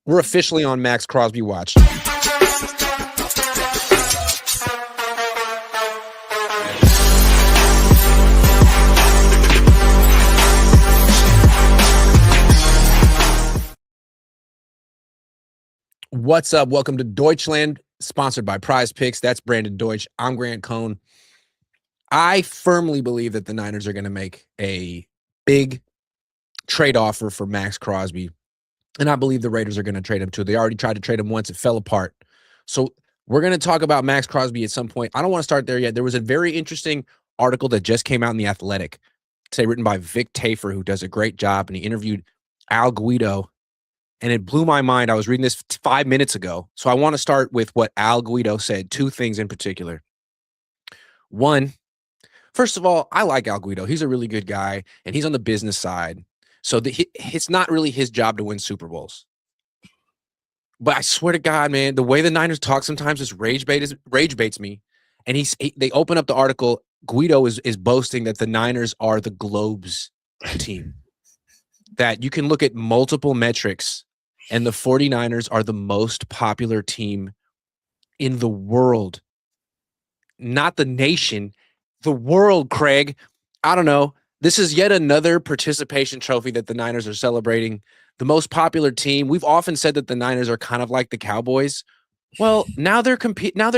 We're officially on Maxx Crosby watch. What's up? Welcome to Deutschland, sponsored by PrizePicks. That's Brandon Deutsch. I'm Grant Cohn. I firmly believe that the Niners are going to make a big trade offer for Maxx Crosby. And I believe the Raiders are going to trade him too. They already tried to trade him once. It fell apart. So we're going to talk about Maxx Crosby at some point. I don't want to start there yet. There was a very interesting article that just came out in The Athletic, say written by Vic Tafer, who does a great job. And he interviewed Al Guido. And it blew my mind. I was reading this 5 minutes ago. So I want to start with what Al Guido said. Two things in particular. One, first of all, I like Al Guido. He's a really good guy, and he's on the business side. So it's not really his job to win Super Bowls. But I swear to God, man, the way the Niners talk sometimes just rage baits me. And they open up the article. Guido is boasting that the Niners are the Globes team. That you can look at multiple metrics, and the 49ers are the most popular team in the world. Not the nation, the world, Craig. I don't know. This is yet another participation trophy that the Niners are celebrating. The most popular team. We've often said that the Niners are kind of like the Cowboys. Well, now they're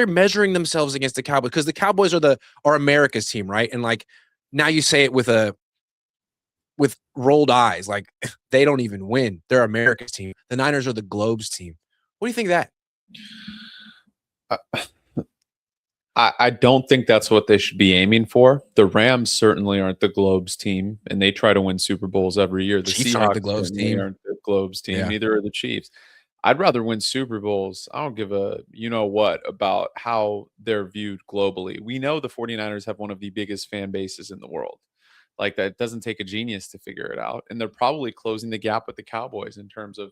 measuring themselves against the Cowboys, because the Cowboys are America's team, right? And like now you say it with rolled eyes, like they don't even win. They're America's team. The Niners are the Globes team. What do you think of that? I don't think that's what they should be aiming for. The Rams certainly aren't the Globes team, and they try to win Super Bowls every year. The Chiefs Seahawks aren't the Globes team. Aren't the Globes team. Yeah. Neither are the Chiefs. I'd rather win Super Bowls. I don't give a you-know-what about how they're viewed globally. We know the 49ers have one of the biggest fan bases in the world. Like, that doesn't take a genius to figure it out. And they're probably closing the gap with the Cowboys in terms of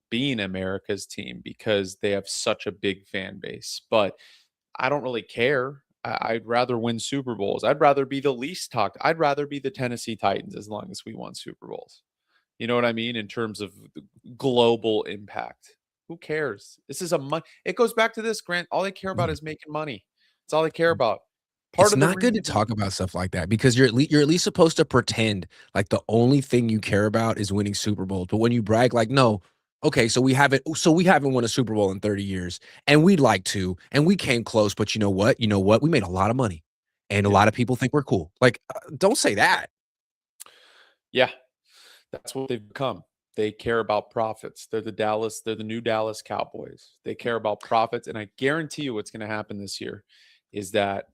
being America's team because they have such a big fan base. But I don't really care. I'd rather win Super Bowls. I'd rather be the least talked. I'd rather be the Tennessee Titans as long as we won Super Bowls. You know what I mean? In terms of global impact. Who cares? This is it goes back to this, Grant. All they care about is making money. That's all they care about. It's not good to talk about stuff like that, because you're at least supposed to pretend like the only thing you care about is winning Super Bowls. But when you brag, like, no, okay, so we haven't won a Super Bowl in 30 years, and we'd like to, and we came close, but you know what? We made a lot of money, and a lot of people think we're cool. Like, don't say that. Yeah, that's what they've become. They care about profits. They're the new Dallas Cowboys. They care about profits, and I guarantee you what's going to happen this year is that,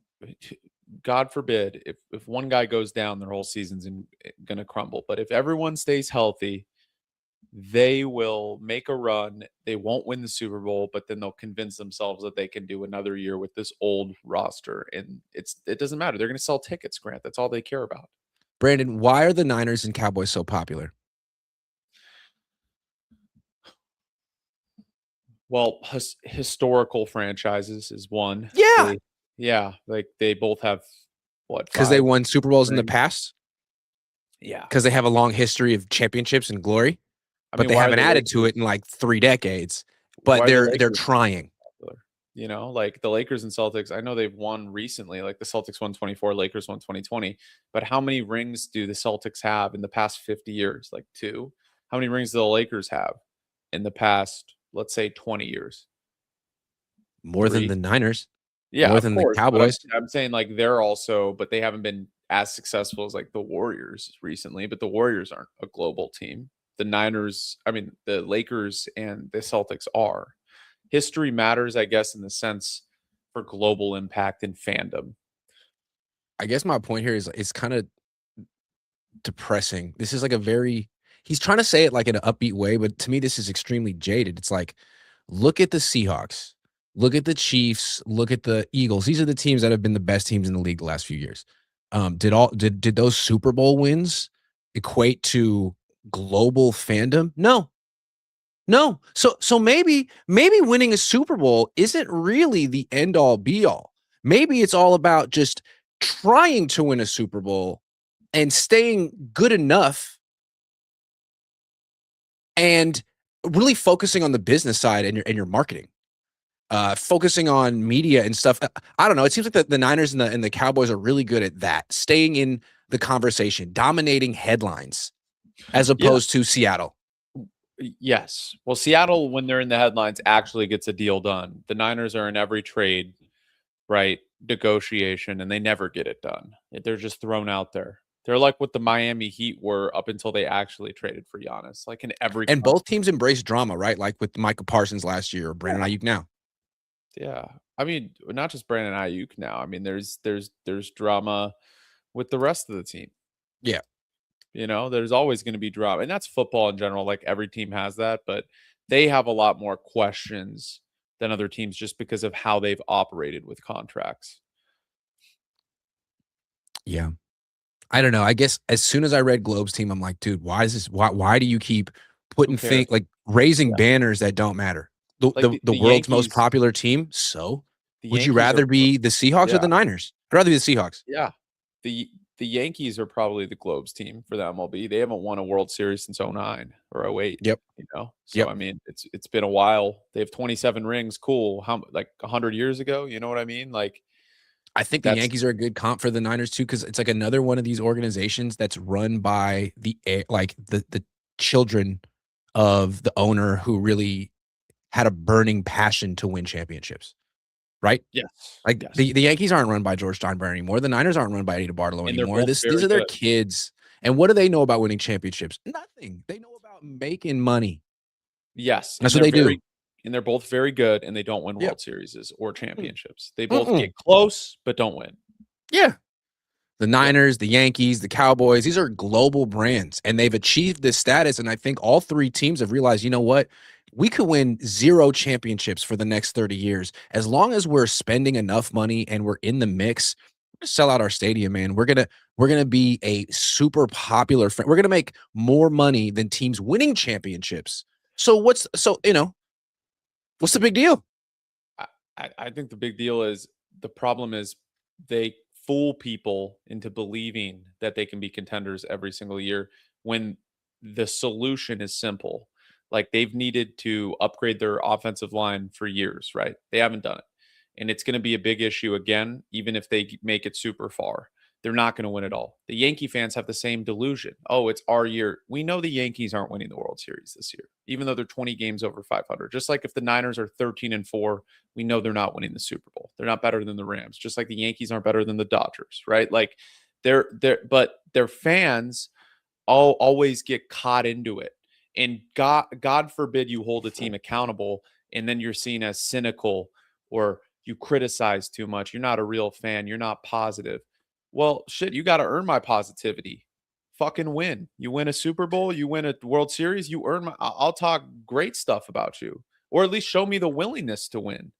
God forbid, if one guy goes down, their whole season's going to crumble. But if everyone stays healthy, they will make a run. They won't win the Super Bowl, but then they'll convince themselves that they can do another year with this old roster. And it doesn't matter. They're going to sell tickets, Grant. That's all they care about. Brandon, why are the Niners and Cowboys so popular? Well, historical franchises is one. Yeah. Like they both have what? Because they won Super Bowls in the past? Yeah. Because they have a long history of championships and glory, but they haven't added to it in like 3 decades. But they're trying. You know, like the Lakers and Celtics, I know they've won recently. Like the Celtics won 24, Lakers won 2020. But how many rings do the Celtics have in the past 50 years? Like 2. How many rings do the Lakers have in the past, let's say, 20 years? More 3. Than the Niners. Yeah, more than the Cowboys. I'm saying like they're also, but they haven't been as successful as like the Warriors recently. But the Warriors aren't a global team. The Lakers and the Celtics are. History matters, I guess, in the sense for global impact and fandom. I guess my point here is it's kind of depressing. This is like he's trying to say it like in an upbeat way, but to me, this is extremely jaded. It's like, look at the Seahawks, look at the Chiefs, look at the Eagles. These are the teams that have been the best teams in the league the last few years. Did those Super Bowl wins equate to global fandom? No. So maybe winning a Super Bowl isn't really the end all be all. Maybe it's all about just trying to win a Super Bowl and staying good enough and really focusing on the business side and your marketing, focusing on media and stuff. I don't know. It seems like the Niners and the Cowboys are really good at that, staying in the conversation, dominating headlines, as Yeah. opposed to Seattle. Yes. Well, Seattle, when they're in the headlines, actually gets a deal done. The Niners are in every trade, right? Negotiation, and they never get it done. They're just thrown out there. They're like what the Miami Heat were up until they actually traded for Giannis. Like in every And both teams embrace drama, right? Like with Michael Parsons last year or Brandon Aiyuk now. Yeah. I mean, not just Brandon Aiyuk now. I mean, there's drama with the rest of the team. Yeah. You know, there's always going to be drama. And that's football in general. Like every team has that, but they have a lot more questions than other teams just because of how they've operated with contracts. Yeah. I don't know. I guess as soon as I read Globe's team, I'm like, dude, why is this? Why do you keep putting cares? raising banners that don't matter? The world's most Yankees, popular team. So the would you Yankees rather are, be the Seahawks or yeah, the Niners? I'd rather be the Seahawks. yeah. The Yankees are probably the Globes team for the MLB. They haven't won a World Series since 09 or 08. Yep. You know, so Yep. I mean, it's been a while. They have 27 rings. Cool. How like 100 years ago? You know what I mean? Like, I think the Yankees are a good comp for the Niners too, because it's like another one of these organizations that's run by the children of the owner who really had a burning passion to win championships, right? yes, Like yes. the Yankees aren't run by George Steinbrenner anymore. The Niners aren't run by Eddie Bartolo And they're anymore. both These are their good. kids. And what do they know about winning championships? Nothing. They know about making money. Yes, That's what they do. And they're both very good, and they don't win Yep. World Series or championships. They both get close, but don't win. Yeah. The Niners, the Yankees, the Cowboys, these are global brands, and they've achieved this status. And I think all three teams have realized, you know what? We could win 0 championships for the next 30 years. As long as we're spending enough money and we're in the mix, we're gonna sell out our stadium, man. We're gonna be a super popular friend. We're gonna make more money than teams winning championships. So what's the big deal? I think the big deal is the problem is they fool people into believing that they can be contenders every single year when the solution is simple. Like they've needed to upgrade their offensive line for years, right? They haven't done it. And it's going to be a big issue again, even if they make it super far. They're not going to win it all. The Yankee fans have the same delusion. Oh, it's our year. We know the Yankees aren't winning the World Series this year, even though they're 20 games over 500. Just like if the Niners are 13-4, we know they're not winning the Super Bowl. They're not better than the Rams, just like the Yankees aren't better than the Dodgers, right? Like but their fans always get caught into it. And God forbid you hold a team accountable and then you're seen as cynical or you criticize too much. You're not a real fan. You're not positive. Well, shit, you got to earn my positivity. Fucking win. You win a Super Bowl, you win a World Series, you earn my. I'll talk great stuff about you, or at least show me the willingness to win.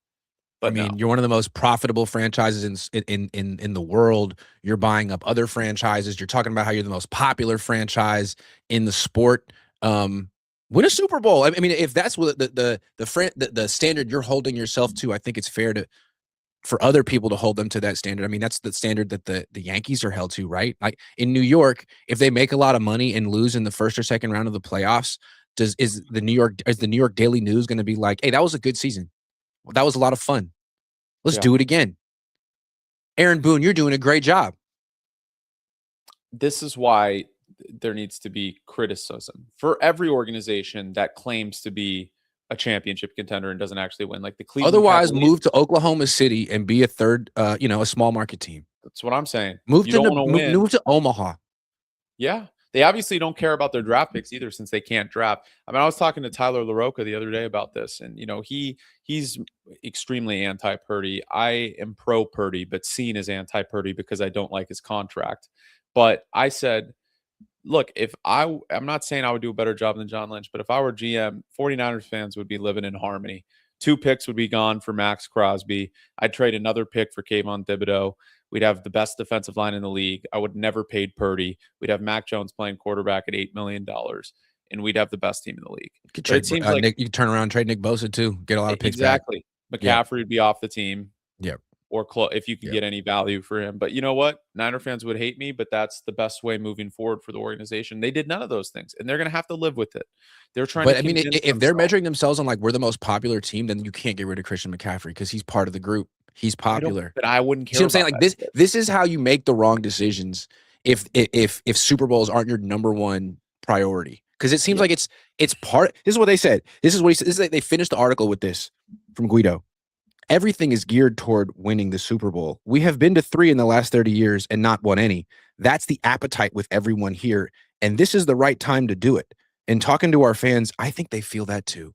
But I mean, no. you're one of the most profitable franchises in the world. You're buying up other franchises. You're talking about how you're the most popular franchise in the sport. Win a Super Bowl. I mean, if that's what the standard you're holding yourself to, I think it's fair for other people to hold them to that standard. I mean, that's the standard that the Yankees are held to, right? Like in New York, if they make a lot of money and lose in the first or second round of the playoffs, is the New York Daily News going to be like, hey, that was a good season. That was a lot of fun. Let's do it again. Aaron Boone, you're doing a great job. This is why there needs to be criticism for every organization that claims to be a championship contender and doesn't actually win. Like the Cleveland Otherwise, Cavaliers. move to Oklahoma City and be a third, a small market team. That's what I'm saying. Move to Omaha. Yeah. They obviously don't care about their draft picks either since they can't draft. I mean, I was talking to Tyler LaRocca the other day about this, and he's extremely anti-Purdy. I am pro-Purdy, but seen as anti-Purdy because I don't like his contract. But I said, look, I'm not saying I would do a better job than John Lynch, but if I were GM, 49ers fans would be living in harmony. 2 picks would be gone for Maxx Crosby. I'd trade another pick for Kayvon Thibodeau. We'd have the best defensive line in the league. I would never paid Purdy. We'd have Mac Jones playing quarterback at $8 million, and we'd have the best team in the league. It seems like you could turn around and trade Nick Bosa too. Get a lot of picks exactly. back. McCaffrey would be off the team. Yeah. or if you can get any value for him. But you know what? Niner fans would hate me, but that's the best way moving forward for the organization. They did none of those things, and they're going to have to live with it. They're trying to convince if they're measuring themselves on like we're the most popular team, then you can't get rid of Christian McCaffrey because he's part of the group. He's popular. But I wouldn't care. See what I'm saying? Like this is how you make the wrong decisions if Super Bowls aren't your number one priority. Because it seems like it's part. This is what they said. This is what he said. This is, they finished the article with this from Guido. Everything is geared toward winning the Super Bowl. We have been to 3 in the last 30 years and not won any. That's the appetite with everyone here. And this is the right time to do it. And talking to our fans, I think they feel that too.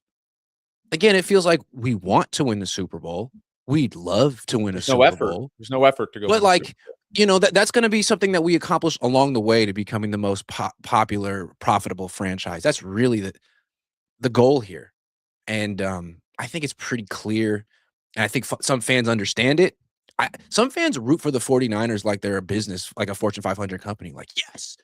Again, it feels like we want to win the Super Bowl. We'd love to win a Super Bowl. There's no effort to go. But like, you know, that's going to be something that we accomplish along the way to becoming the most popular, profitable franchise. That's really the goal here. And I think it's pretty clear. And I think some fans understand it. Some fans root for the 49ers like they're a business, like a Fortune 500 company. Like, yes,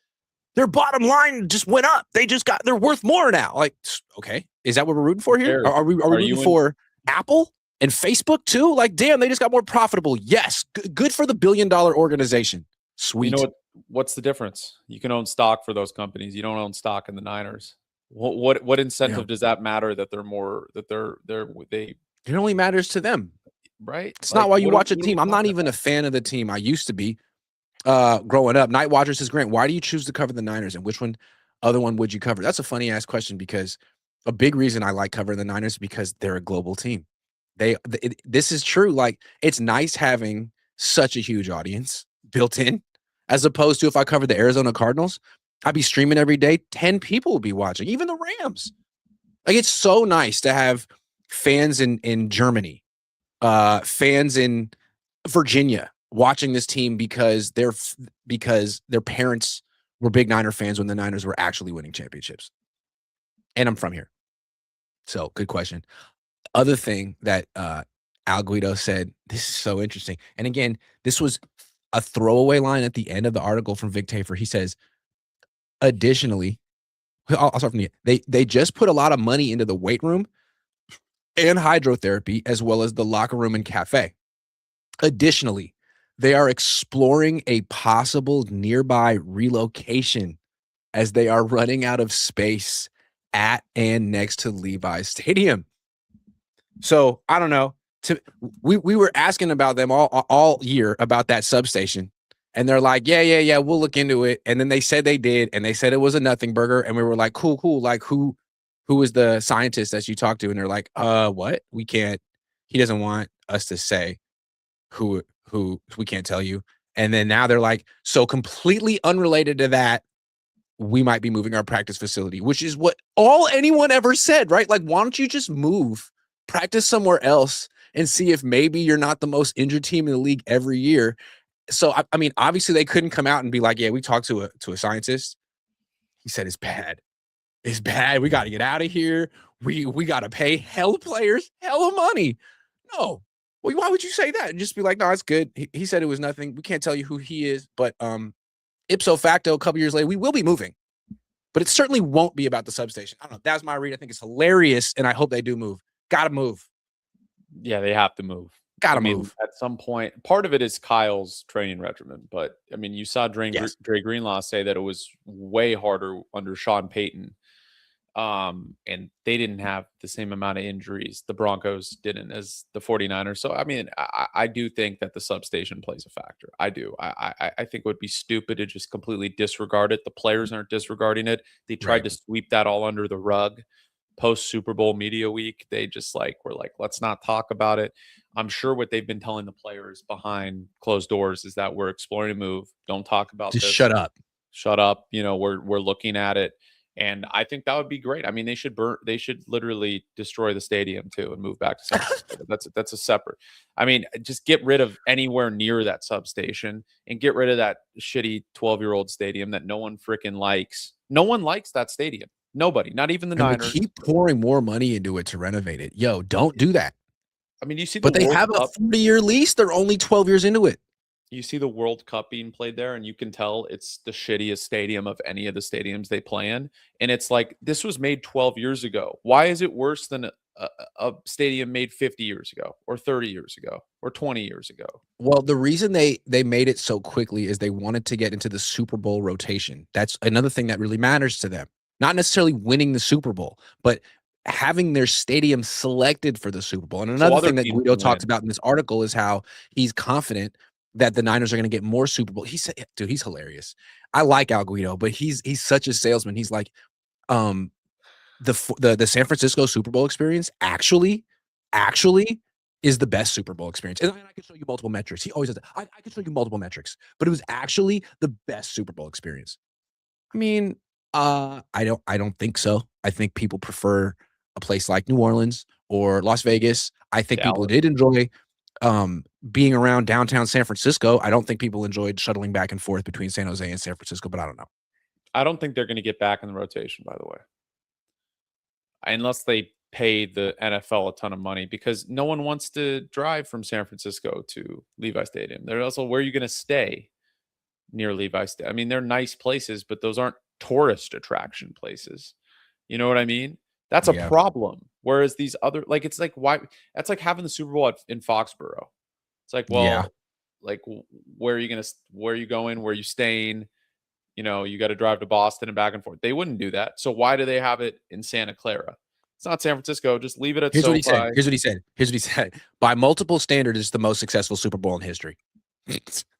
their bottom line just went up. They're worth more now. Like, okay, is that what we're rooting for here? Are we rooting for Apple and Facebook too? Like, damn, they just got more profitable. Yes, good for the billion-dollar organization. Sweet. You know what's the difference? You can own stock for those companies. You don't own stock in the Niners. What incentive does that matter that they're more they It only matters to them, right? It's not why you watch a team. I'm not even a fan of the team. I used to be growing up. Night Watcher says, Grant, why do you choose to cover the Niners, and which other one would you cover? That's a funny ass question because a big reason I like covering the Niners is because they're a global team. This is true. Like, it's nice having such a huge audience built in, as opposed to if I covered the Arizona Cardinals, I'd be streaming every day. 10 people would be watching, even the Rams. Like, it's so nice to have fans in Germany, fans in Virginia watching this team because their parents were big Niner fans when the Niners were actually winning championships. And I'm from here. So good question. Other thing that Al Guido said, this is so interesting. And again, this was a throwaway line at the end of the article from Vic Tafur. He says, additionally, I'll start from the they just put a lot of money into the weight room and hydrotherapy, as well as the locker room and cafe. Additionally, they are exploring a possible nearby relocation as they are running out of space at and next to Levi's Stadium. So I don't know. We were asking about them all year about that substation, and they're like, yeah, we'll look into it. And then they said they did, and they said it was a nothing burger, and we were like, cool. Like, who is the scientist that you talked to? And they're like, what? We can't. He doesn't want us to say who we can't tell you. And then now they're like, so completely unrelated to that, we might be moving our practice facility, which is what all anyone ever said, right? Like, why don't you just move, practice somewhere else, and see if maybe you're not the most injured team in the league every year? So, I mean, obviously they couldn't come out and be like, yeah, we talked to a scientist. He said, it's bad. It's bad. We got to get out of here. We got to pay hell players hella money. No. Well, why would you say that? And just be like, no, it's good. He said it was nothing. We can't tell you who he is, but ipso facto, a couple years later, we will be moving. But it certainly won't be about the substation. I don't know. That's my read. I think it's hilarious, and I hope they do move. Got to move. Yeah, they have to move. Got to move. At some point, part of it is Kyle's training regimen. But, I mean, you saw Dre Greenlaw say that it was way harder under Sean Payton. And they didn't have the same amount of injuries. The Broncos didn't as the 49ers. So, I mean, I do think that the substation plays a factor. I do. I think it would be stupid to just completely disregard it. The players aren't disregarding it. They tried to sweep that all under the rug post Super Bowl media week. They just were like, let's not talk about it. I'm sure what they've been telling the players behind closed doors is that we're exploring a move. Don't talk about this. Just shut up. Shut up. You know, we're looking at it. And I think that would be great. I mean, they should literally destroy the stadium too and move back to San Francisco. That's a separate. I mean, just get rid of anywhere near that substation and get rid of that shitty 12-year-old stadium that no one freaking likes. No one likes that stadium. Nobody, not even the Niners. Keep pouring more money into it to renovate it. Yo, don't do that. I mean, you see, but they have a 40-year lease. They're only 12 years into it. You see the World Cup being played there, and you can tell it's the shittiest stadium of any of the stadiums they play in. And it's like, this was made 12 years ago. Why is it worse than a stadium made 50 years ago or 30 years ago or 20 years ago. Well, the reason they made it so quickly is they wanted to get into the Super Bowl rotation. That's another thing that really matters to them. Not necessarily winning the Super Bowl, but having their stadium selected for the Super Bowl. And another other thing that teams Guido can talks win. about in this article is how he's confident that the Niners are going to get more Super Bowl. He said, dude, he's hilarious. I like Al Guido, but he's such a salesman. He's like, the San Francisco Super Bowl experience actually is the best Super Bowl experience. And I can show you multiple metrics. He always does that. I can show you multiple metrics, but it was actually the best Super Bowl experience. I mean, I don't think so. I think people prefer a place like New Orleans or Las Vegas. I think people did enjoy being around downtown San Francisco. I don't think people enjoyed shuttling back and forth between San Jose and San Francisco, but I don't know. I don't think they're going to get back in the rotation, by the way, unless they pay the NFL a ton of money, because no one wants to drive from San Francisco to Levi Stadium. They're also, where are you going to stay near Levi Stadium? I mean, they're nice places, but those aren't tourist attraction places. You know what I mean? That's a problem. Whereas these other, like, it's like, why? That's like having the Super Bowl in Foxborough. It's like, well, like, where are you going? Where are you staying? You know, you got to drive to Boston and back and forth. They wouldn't do that. So why do they have it in Santa Clara? It's not San Francisco. Just leave it at SoFi. Here's what he said. By multiple standards, it's the most successful Super Bowl in history.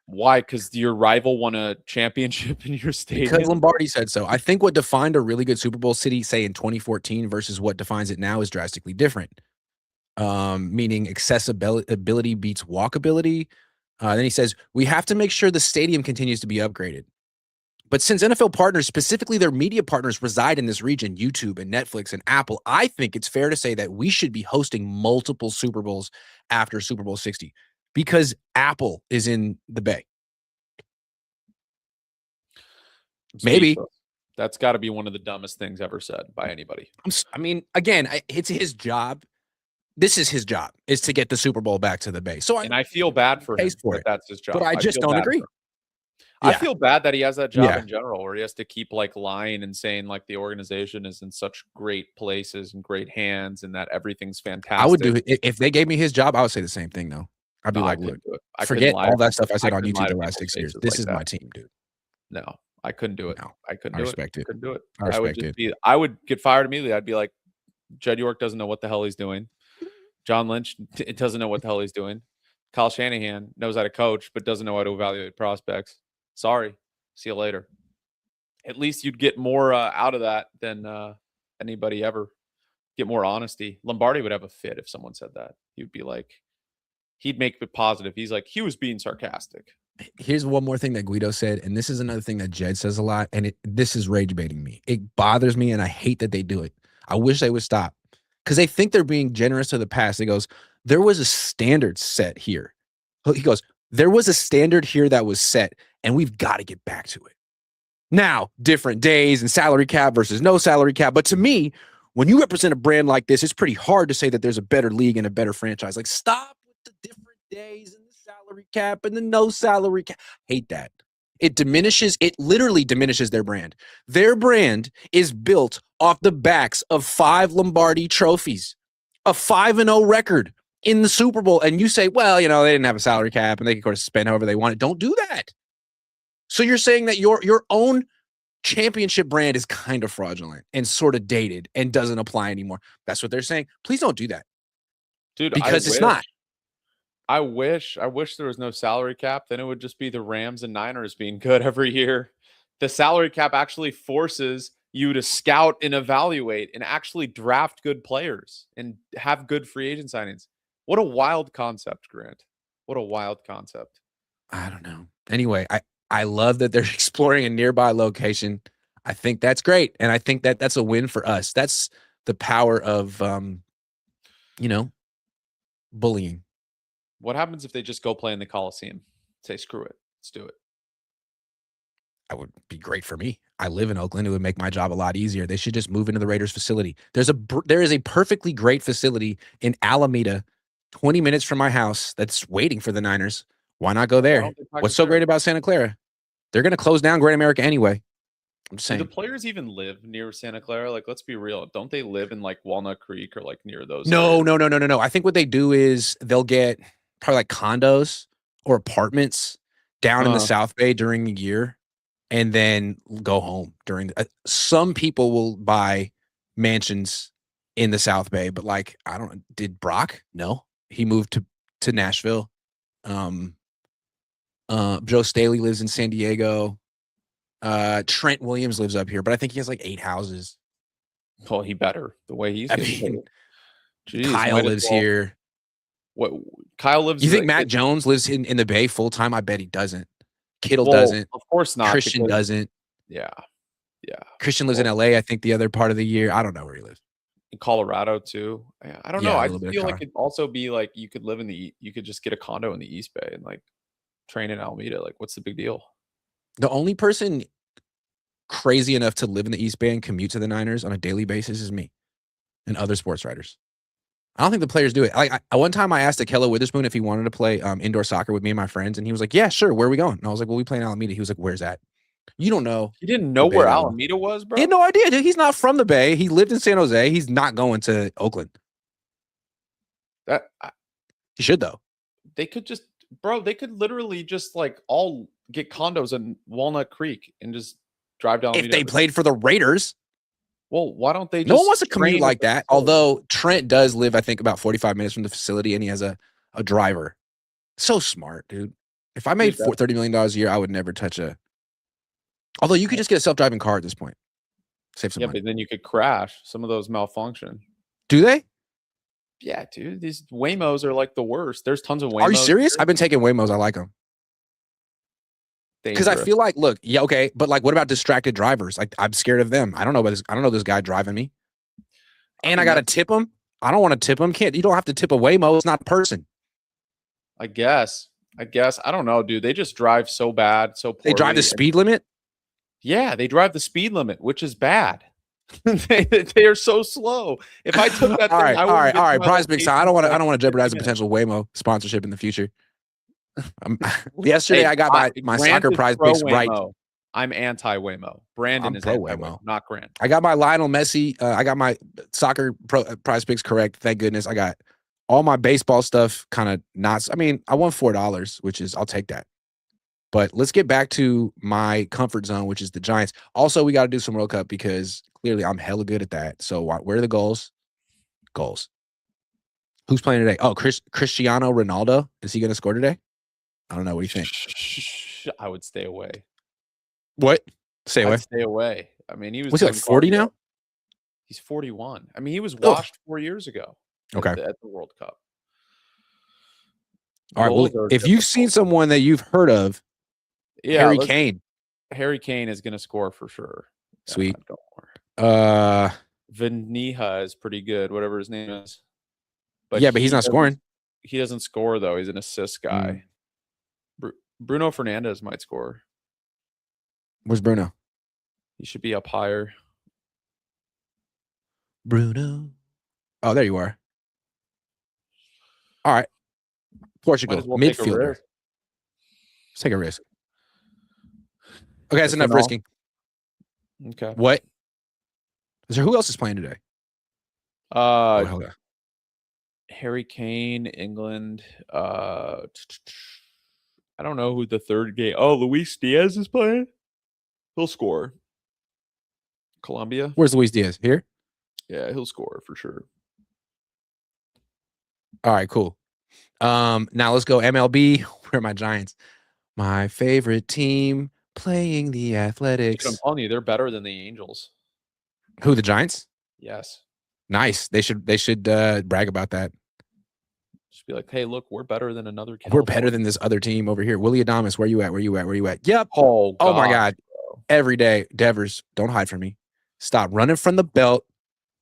Why? Because your rival won a championship in your stadium? Because Lombardi said so. I think what defined a really good Super Bowl city, say in 2014, versus what defines it now is drastically different. Meaning accessibility beats walkability. Then he says, we have to make sure the stadium continues to be upgraded. But since NFL partners, specifically their media partners, reside in this region, YouTube and Netflix and Apple, I think it's fair to say that we should be hosting multiple Super Bowls after Super Bowl 60 because Apple is in the Bay. Maybe. That's got to be one of the dumbest things ever said by anybody. I mean, again, it's his job. This is his job, is to get the Super Bowl back to the Bay. So I feel bad for him that that's his job. But I just don't agree. I feel bad that he has that job in general, where he has to keep like lying and saying like the organization is in such great places and great hands and that everything's fantastic. I would do it. If they gave me his job, I would say the same thing though. I'd be like, look, forget all that stuff I said on YouTube the last 6 years. This is my team, dude. No, I couldn't do it. No, I couldn't do it. Couldn't do it. I would get fired immediately. I'd be like, Jed York doesn't know what the hell he's doing. John Lynch doesn't know what the hell he's doing. Kyle Shanahan knows how to coach, but doesn't know how to evaluate prospects. Sorry. See you later. At least you'd get more out of that than anybody ever. Get more honesty. Lombardi would have a fit if someone said that. He'd be like, he'd make it positive. He's like, he was being sarcastic. Here's one more thing that Guido said, and this is another thing that Jed says a lot, and this is rage baiting me. It bothers me, and I hate that they do it. I wish they would stop because they think they're being generous to the past. He goes, there was a standard set here. He goes, there was a standard here that was set, and we've got to get back to it. Now, different days and salary cap versus no salary cap. But to me, when you represent a brand like this, it's pretty hard to say that there's a better league and a better franchise. Like, stop with the different days and the salary cap and the no salary cap. Hate that. It literally diminishes their brand. Their brand is built off the backs of 5 Lombardi trophies, a 5-0 record in the Super Bowl. And you say, well, you know, they didn't have a salary cap and they could, of course, spend however they wanted. Don't do that. So you're saying that your own championship brand is kind of fraudulent and sort of dated and doesn't apply anymore. That's what they're saying. Please don't do that. Dude, because it's not. I wish there was no salary cap. Then it would just be the Rams and Niners being good every year. The salary cap actually forces you to scout and evaluate and actually draft good players and have good free agent signings. What a wild concept, Grant. What a wild concept. I don't know. Anyway, I love that they're exploring a nearby location. I think that's great. And I think that that's a win for us. That's the power of, bullying. What happens if they just go play in the Coliseum? Say, screw it. Let's do it. That would be great for me. I live in Oakland. It would make my job a lot easier. They should just move into the Raiders facility. There is a perfectly great facility in Alameda, 20 minutes from my house, that's waiting for the Niners. Why not go there? What's so great about Santa Clara? They're going to close down Great America anyway. I'm just Do the saying. players even live near Santa Clara? Like, let's be real. Don't they live in like Walnut Creek or like near those No, areas? no, no, no, no, no. I think what they do is they'll get probably like condos or apartments down in the Uh, South Bay during the year, and then go home during. Some people will buy mansions in the South Bay, but like I don't. Did Brock? No, he moved to Nashville. Um, Joe Staley lives in San Diego. Trent Williams lives up here, but I think he has like 8 houses. well, he better the way he's I getting paid. mean, Jeez, Kyle might as lives well. here. What Kyle lives You in think Mac Jones lives in the Bay full time? I bet he doesn't. Kittle well, doesn't. of course not. Christian Because doesn't. yeah, yeah. Christian lives in Well, LA, I think, the other part of the year. I don't know where he lives. in Colorado too. I don't know. Yeah, a I little just bit of feel like con. it'd also be like you could live in you could just get a condo in the East Bay and like train in Alameda. Like, what's the big deal? The only person crazy enough to live in the East Bay and commute to the Niners on a daily basis is me and other sports writers. I don't think the players do it. One time I asked Akello Witherspoon if he wanted to play indoor soccer with me and my friends, and he was like, "Yeah, sure. Where are we going?" And I was like, "Well, we play in Alameda." He was like, "Where's that?" You don't know You didn't the know Bay where that well. Alameda was, He had bro? no idea, dude. He's not from the Bay. He lived in San Jose. He's not going to Oakland. That He should though. they could just, bro. They could literally just like all get condos in Walnut Creek and just drive down If Alameda. they played for the Raiders, Well, why don't they just no one wants to commute train at like the that. facility? Although Trent does live, I think, about 45 minutes from the facility, and he has a driver. So smart, dude. If I made Dude, $30 million a year, I would never touch a. Although you could just get a self-driving car at this point, save some yeah, money. but then you could crash. Some of those malfunction. Do they? Yeah, dude. These Waymos are like the worst. There's tons of Waymos. Are you serious? I've been taking Waymos. I like them because I Dangerous. feel like, look, yeah, okay, but like, what about distracted drivers? Like, I'm scared of them. I don't know about this. I don't know this guy driving me, and I mean, got to tip him. I don't want to tip him. Can't you don't have to tip a Waymo? It's not a person. I guess. I don't know, dude. They just drive so bad, so poorly. They drive the speed limit. Yeah, they drive the speed limit, which is bad. they are so slow. If I took that all thing, right, I all right, wouldn't get all to right. my Prize Picks. location I don't want in, to. I don't want to jeopardize a 50 minutes. potential Waymo sponsorship in the future. Yesterday, Hey, I got my Grant soccer is Prize pro Picks right. Waymo. I'm anti Waymo. Brandon I'm is pro anti Waymo. Waymo, not Grant. I got my Lionel Messi. I got my soccer Prize Picks correct. Thank goodness. I got all my baseball stuff kind of not. I mean, I won $4, which is I'll take that. But let's get back to my comfort zone, which is the Giants. Also, we got to do some World Cup because clearly I'm hella good at that. So where are the goals? Goals. Who's playing today? Oh, Cristiano Ronaldo. Is he going to score today? I don't know. What do you think? I would stay away. What? Stay away. I'd stay away. I mean, he was. What's he like 40 now? He's 41. I mean, he was washed 4 years ago. Okay. At the World Cup. All right. Well, if you've seen someone that you've heard of, Harry Kane. Harry Kane is going to score for sure. Sweet. Don't worry. Uh, Viniha is pretty good, whatever his name is. But yeah, but he's not scoring. He doesn't score though. He's an assist guy. Bruno Fernandes might score. Where's Bruno? He should be up higher. Bruno. Oh, there you are. All right. Portugal, midfielder. Let's take a risk. Okay, that's enough risking. Okay. What? Is there who else is playing today? Harry Kane, England. I don't know who the third game. Oh, Luis Diaz is playing. He'll score. Colombia. Where's Luis Diaz? Here? Yeah, he'll score for sure. All right, cool. Now let's go MLB. Where are my Giants? My favorite team playing the Athletics. I'm telling you, they're better than the Angels. Who, the Giants? Yes. Nice. They should brag about that. Just be like, hey, look, we're better than another. We're better than this other team over here. Willie Adames, where you at? Where you at? Where you at? Yep. Oh my God. Bro. Every day. Devers, don't hide from me. Stop running from the belt.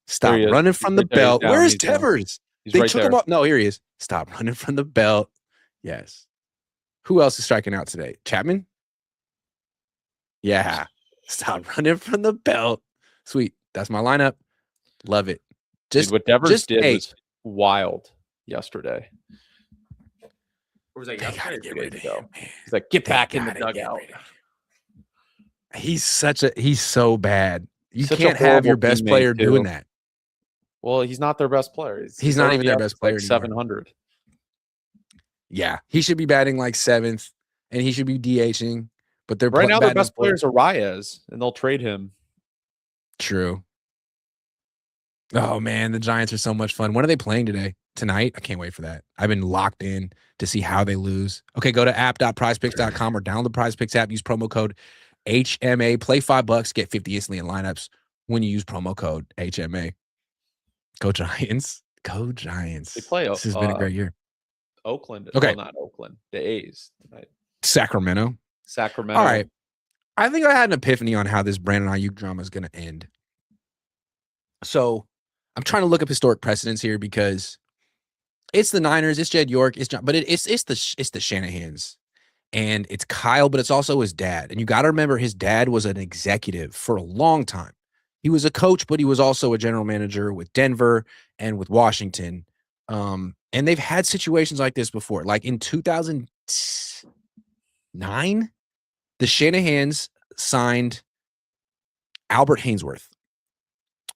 Stop running from the belt. Where is Devers? They took him up. No, here he is. Stop running from the belt. Yes. Who else is striking out today? Chapman? Yeah. Stop running from the belt. Sweet. That's my lineup. Love it. Dude, what Devers did was wild yesterday. Or was that yesterday? 2 days ago? He's like, get back in the dugout. He's so bad. You He's such a can't have your horrible best teammate player doing too. that. Well, he's not their best player. He's His not even their OPS best is like player anymore. 700. Yeah, he should be batting like 7th, and he should be DHing. But they're Right now, their batting best player is Arias, and they'll trade him. True. Oh man, the Giants are so much fun. When are they playing today? Tonight? I can't wait for that. I've been locked in to see how they lose. Okay, go to app.prizepicks.com or download the PrizePicks app. Use promo code HMA. Play $5, get 50 instantly in lineups when you use promo code HMA. Go Giants. Go Giants. They play. This has been a great year. Oakland. Okay. Well, not Oakland. The A's tonight. Sacramento. Sacramento. All right. I think I had an epiphany on how this Brandon Aiyuk drama is going to end. So I'm trying to look up historic precedents here because it's the Niners, it's Jed York, it's John, but it's the Shanahans, and it's Kyle, but it's also his dad. And you got to remember, his dad was an executive for a long time. He was a coach, but he was also a general manager with Denver and with Washington. And they've had situations like this before. Like in 2009, the Shanahans signed Albert Hainsworth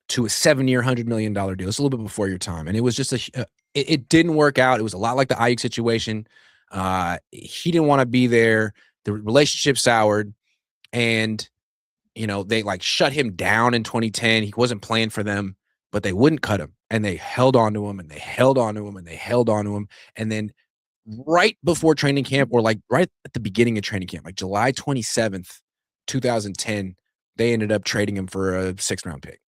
to a 7-year, $100 million deal. It's a little bit before your time. And it was just it didn't work out. It was a lot like the Aiyuk situation. He didn't want to be there. The relationship soured. And, they like shut him down in 2010. He wasn't playing for them, but they wouldn't cut him. And they held on to him and they held on to him and they held on to him. And then right before training camp, or like right at the beginning of training camp, like July 27th, 2010, they ended up trading him for a 6th-round pick.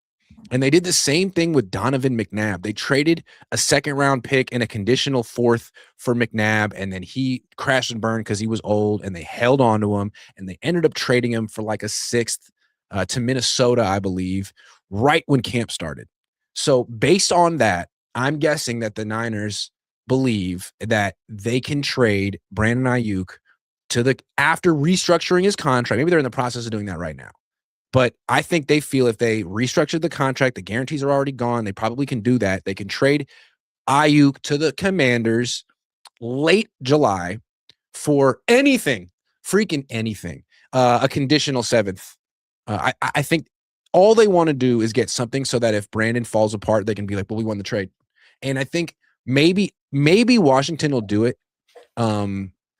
And they did the same thing with Donovan McNabb. They traded a 2nd-round pick and a conditional 4th for McNabb, and then he crashed and burned because he was old, and they held on to him, and they ended up trading him for like a 6th to Minnesota, I believe, right when camp started. So based on that, I'm guessing that the Niners believe that they can trade Brandon Aiyuk after restructuring his contract. Maybe they're in the process of doing that right now. But I think they feel if they restructured the contract, the guarantees are already gone. They probably can do that. They can trade Aiyuk to the Commanders late July for anything, freaking anything, a conditional 7th. I think all they want to do is get something so that if Brandon falls apart, they can be like, well, we won the trade. And I think maybe Washington will do it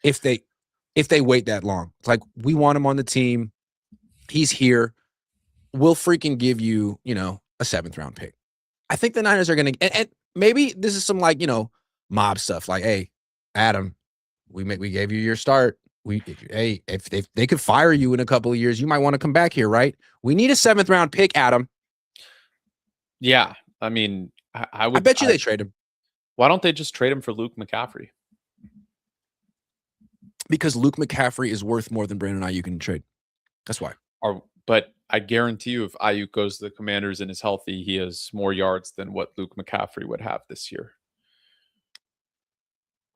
if they wait that long. It's like, we want him on the team. He's here. We'll freaking give you, a 7th-round pick. I think the Niners are going to, and maybe this is some like, mob stuff. Like, hey, Adam, we gave you your start. Hey, if they could fire you in a couple of years, you might want to come back here, right? We need a 7th-round pick, Adam. Yeah, I mean, I bet you they trade him. Why don't they just trade him for Luke McCaffrey? Because Luke McCaffrey is worth more than Brandon Aiyuk in trade. That's why. But I guarantee you, if Aiyuk goes to the Commanders and is healthy, he has more yards than what Luke McCaffrey would have this year.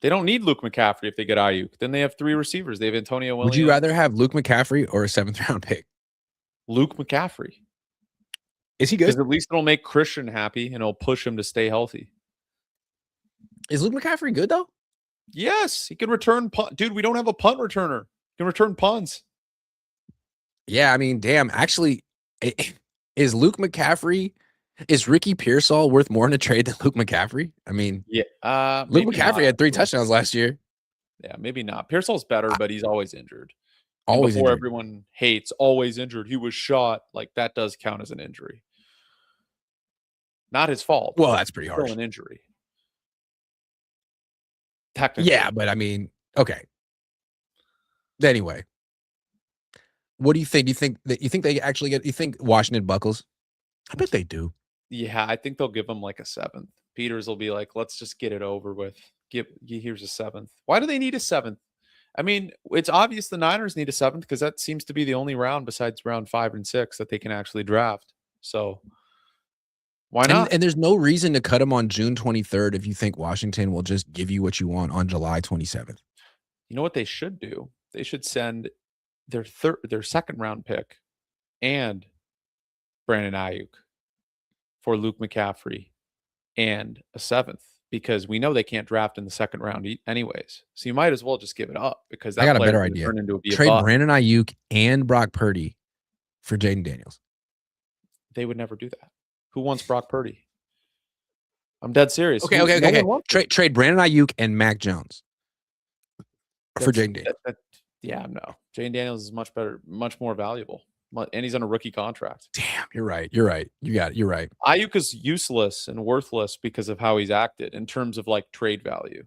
They don't need Luke McCaffrey if they get Aiyuk. Then they have 3 receivers. They have Antonio Williams. Would you rather have Luke McCaffrey or a 7th-round pick? Luke McCaffrey. Is he good? Because at least it'll make Christian happy and it'll push him to stay healthy. Is Luke McCaffrey good, though? Yes, he can return punt. Dude, we don't have a punt returner. He can return punts. Yeah, I mean, damn. Actually, is Luke McCaffrey, is Ricky Pearsall worth more in a trade than Luke McCaffrey? I mean, yeah, Luke McCaffrey had 3 touchdowns last year. Yeah, maybe not. Pearsall's better, but he's always injured. Always before injured. Everyone hates always injured. He was shot. Like, that does count as an injury. Not his fault. Well, that's pretty harsh. Still an injury. Technically. Yeah, but I mean, okay. Anyway, what do you think? Do you think they actually get? You think Washington buckles? I bet they do. Yeah, I think they'll give him like a 7th. Peters will be like, let's just get it over with. Here's a 7th. Why do they need a 7th? I mean, it's obvious the Niners need a 7th because that seems to be the only round besides round 5 and 6 that they can actually draft. So why not? And there's no reason to cut him on June 23rd if you think Washington will just give you what you want on July 27th. You know what they should do? They should send their 2nd-round pick and Brandon Aiyuk for Luke McCaffrey and a 7th, because we know they can't draft in the 2nd round anyways. So you might as well just give it up, because that I got a better idea. Turn into Trade Brandon Aiyuk and Brock Purdy for Jaden Daniels. They would never do that. Who wants Brock Purdy? I'm dead serious. Okay. Trade Brandon Aiyuk and Mac Jones for Jaden Daniels. Yeah, no. Jaden Daniels is much better, much more valuable. And he's on a rookie contract. Damn, you're right. You're right. Aiyuk is useless and worthless because of how he's acted in terms of like trade value.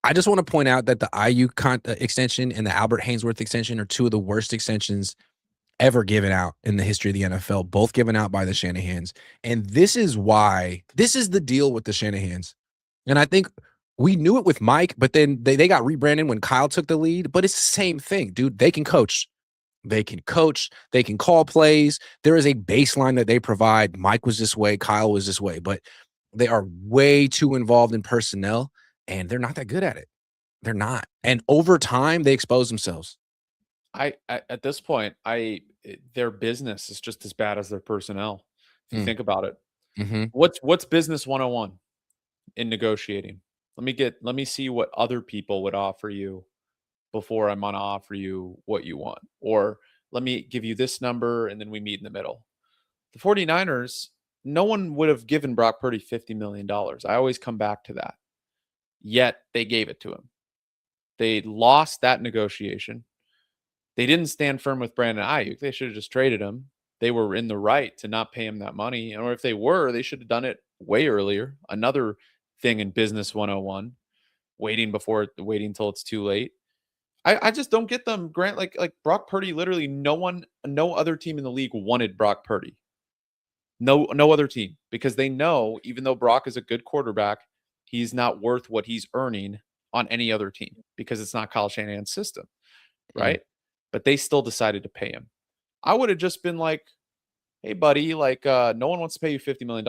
I just want to point out that the Aiyuk extension and the Albert Haynesworth extension are two of the worst extensions ever given out in the history of the NFL, both given out by the Shanahans. And this is the deal with the Shanahans. And I think we knew it with Mike, but then they got rebranded when Kyle took the lead. But it's the same thing, dude. They can coach. They can call plays. There is a baseline that they provide. Mike was this way, Kyle was this way, but they are way too involved in personnel, and they're not that good at it. They're not. And over time, they expose themselves. At this point, their business is just as bad as their personnel. If you think about it, what's business 101 in negotiating? Let me see what other people would offer you before I'm going to offer you what you want. Or let me give you this number and then we meet in the middle. The 49ers, no one would have given Brock Purdy $50 million. I always come back to that. Yet they gave it to him. They lost that negotiation. They didn't stand firm with Brandon Aiyuk. They should have just traded him. They were in the right to not pay him that money. Or if they were, they should have done it way earlier. Another thing in business 101, waiting until it's too late. I just don't get them, Grant. Like Brock Purdy, literally no other team in the league wanted Brock Purdy. No other team, because they know even though Brock is a good quarterback, he's not worth what he's earning on any other team because it's not Kyle Shanahan's system, right? But they still decided to pay him. I would have just been like, hey, buddy, no one wants to pay you $50 million.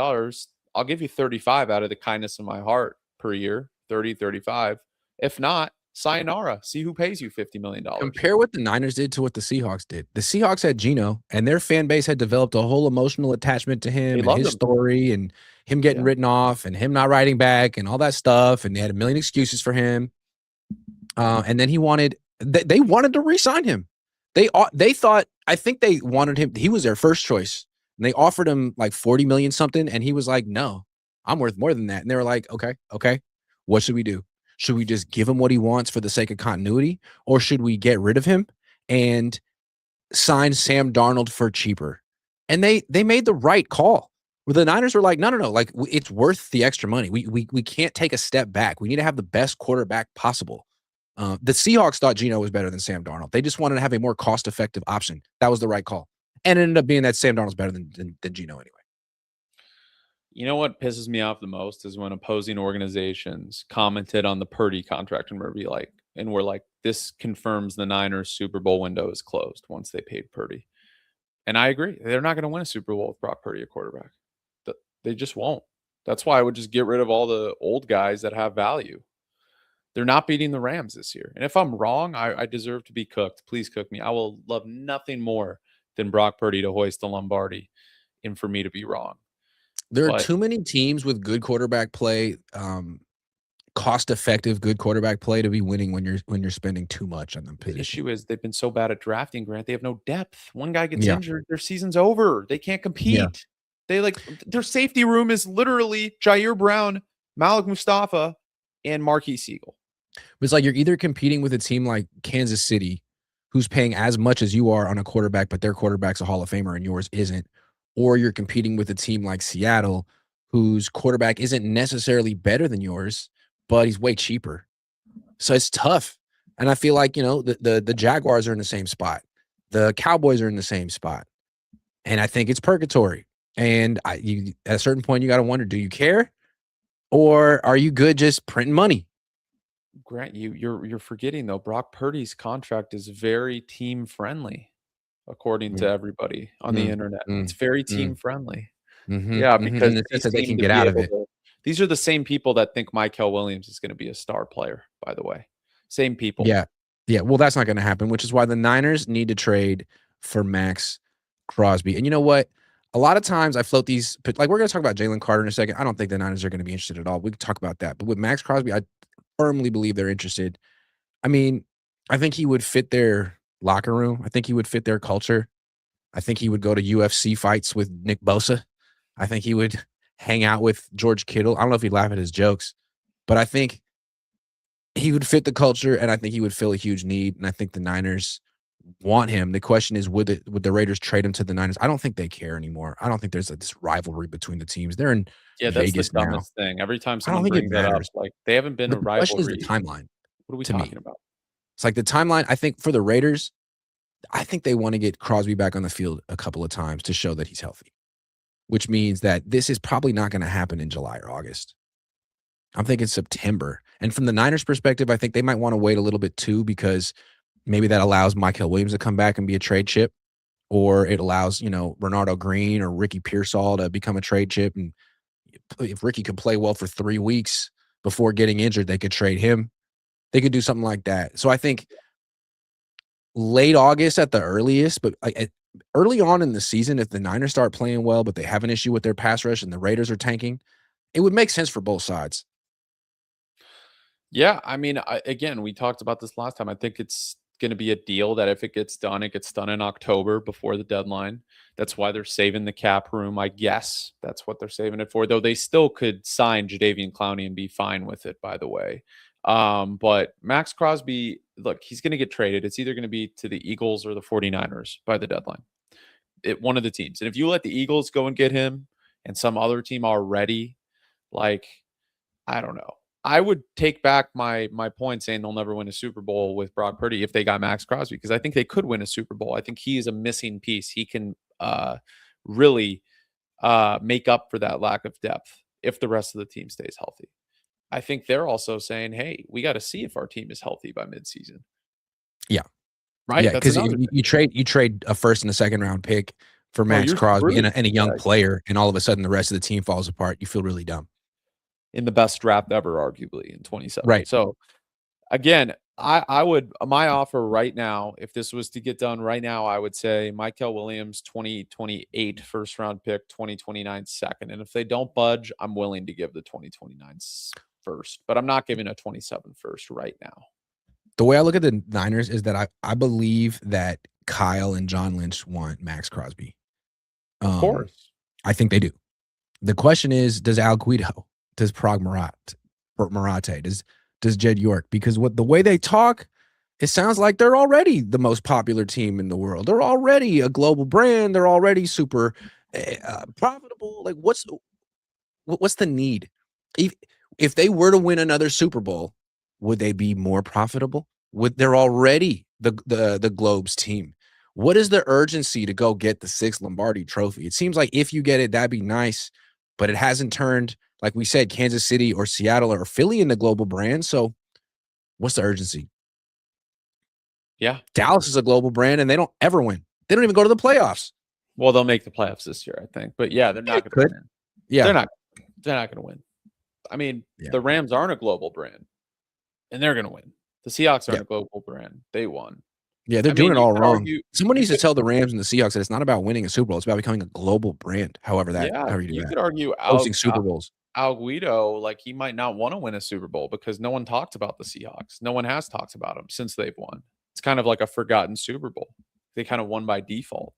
I'll give you 35 out of the kindness of my heart per year, 30, 35. If not, sayonara. See who pays you $50 million. Compare what the Niners did to what the Seahawks did. The Seahawks had Geno, and their fan base had developed a whole emotional attachment to him and his story and him getting written off and him not writing back and all that stuff. And they had a million excuses for him. And then they wanted to re-sign him. They thought, I think they wanted him. He was their first choice. And they offered him like 40 million something. And he was like, no, I'm worth more than that. And they were like, okay. What should we do? Should we just give him what he wants for the sake of continuity? Or should we get rid of him and sign Sam Darnold for cheaper? And they made the right call. Where the Niners were like, no. Like, it's worth the extra money. We can't take a step back. We need to have the best quarterback possible. The Seahawks thought Geno was better than Sam Darnold. They just wanted to have a more cost-effective option. That was the right call. And it ended up being that Sam Darnold's better than Geno anyway. You know what pisses me off the most is when opposing organizations commented on the Purdy contract and we're like, this confirms the Niners Super Bowl window is closed once they paid Purdy. And I agree. They're not going to win a Super Bowl with Brock Purdy at quarterback. They just won't. That's why I would just get rid of all the old guys that have value. They're not beating the Rams this year. And if I'm wrong, I deserve to be cooked. Please cook me. I will love nothing more than Brock Purdy to hoist the Lombardi and for me to be wrong. There are too many teams with good quarterback play, cost-effective good quarterback play to be winning when you're spending too much on them position. The issue is they've been so bad at drafting, Grant. They have no depth. One guy gets injured, their season's over. They can't compete. Yeah. Their safety room is literally Jair Brown, Malik Mustafa, and Marquise Siegel. It's like you're either competing with a team like Kansas City, who's paying as much as you are on a quarterback, but their quarterback's a Hall of Famer and yours isn't, or you're competing with a team like Seattle, whose quarterback isn't necessarily better than yours, but he's way cheaper. So it's tough. And I feel like, the Jaguars are in the same spot. The Cowboys are in the same spot. And I think it's purgatory. And at a certain point, you got to wonder, do you care? Or are you good just printing money? Grant, you're forgetting, though, Brock Purdy's contract is very team friendly, according to everybody on the internet. It's very team friendly. Yeah, because they can get out of it. These are the same people that think Mykel Williams is going to be a star player, by the way. Same people. Yeah. Well, that's not going to happen, which is why the Niners need to trade for Maxx Crosby. And you know what? A lot of times I float these, like we're going to talk about Jalen Carter in a second. I don't think the Niners are going to be interested at all. We can talk about that. But with Maxx Crosby, I firmly believe they're interested. I mean, I think he would fit their locker room. I think he would fit their culture. I think he would go to UFC fights with Nick Bosa. I think he would hang out with George Kittle. I don't know if he'd laugh at his jokes, but I think he would fit the culture, and I think he would fill a huge need. And I think the Niners want him. The question is, would the Raiders trade him to the Niners? I don't think they care anymore. I don't think there's this rivalry between the teams. They're in Yeah, that's the Vegas now. dumbest thing. Every time I don't someone think it brings that up, matters. like they haven't been a But the question is the rivalry. timeline What are we to talking me. about? It's like the timeline. I think for the Raiders, I think they want to get Crosby back on the field a couple of times to show that he's healthy, which means that this is probably not going to happen in July or August. I'm thinking September. And from the Niners' perspective, I think they might want to wait a little bit too, because maybe that allows Michael Williams to come back and be a trade chip, or it allows, Renardo Green or Ricky Pearsall to become a trade chip. And if Ricky could play well for 3 weeks before getting injured, they could trade him. They could do something like that. So I think late August at the earliest, but early on in the season, if the Niners start playing well, but they have an issue with their pass rush and the Raiders are tanking, it would make sense for both sides. Yeah, I mean, again, we talked about this last time. I think it's going to be a deal that if it gets done in October before the deadline. That's why they're saving the cap room. I guess that's what they're saving it for, though they still could sign Jadeveon Clowney and be fine with it, by the way. But Maxx Crosby, look, he's going to get traded. It's either going to be to the Eagles or the 49ers by the deadline. One of the teams. And if you let the Eagles go and get him and some other team already, like, I don't know. I would take back my point saying they'll never win a Super Bowl with Brock Purdy if they got Maxx Crosby, because I think they could win a Super Bowl. I think he is a missing piece. He can really make up for that lack of depth if the rest of the team stays healthy. I think they're also saying, hey, we got to see if our team is healthy by midseason. Yeah. Right. Yeah. That's Because you trade a first and a second round pick for Maxx Crosby and a young player, and all of a sudden the rest of the team falls apart. You feel really dumb. In the best draft ever, arguably, in 27. Right. So again, I would, my offer right now, if this was to get done right now, I would say Michael Williams 2028 first round pick, 2029 second. And if they don't budge, I'm willing to give the 2029 first, but I'm not giving a 27 first right now. The way I look at the Niners is that I believe that Kyle and John Lynch want Maxx Crosby. Of course. I think they do. The question is, does Al Guido, does Prague Marate, does Jed York? Because the way they talk, it sounds like they're already the most popular team in the world. They're already a global brand. They're already super profitable. Like, what's the need? If they were to win another Super Bowl, would they be more profitable? They're already the Globe's team. What is the urgency to go get the 6th Lombardi trophy? It seems like if you get it, that'd be nice, but it hasn't turned, like we said, Kansas City or Seattle or Philly into global brand. So what's the urgency? Yeah. Dallas is a global brand and they don't ever win. They don't even go to the playoffs. Well, they'll make the playoffs this year, I think. But yeah, they're not going to win. Yeah. They're not going to win. I mean, the Rams aren't a global brand and they're going to win. The Seahawks aren't a global brand. They won. Yeah, they're doing it all wrong. Someone needs to tell the Rams and the Seahawks that it's not about winning a Super Bowl. It's about becoming a global brand, however you do that. You could argue hosting Super Bowls. Al Guido, like, he might not want to win a Super Bowl because no one talked about the Seahawks. No one has talked about them since they've won. It's kind of like a forgotten Super Bowl. They kind of won by default.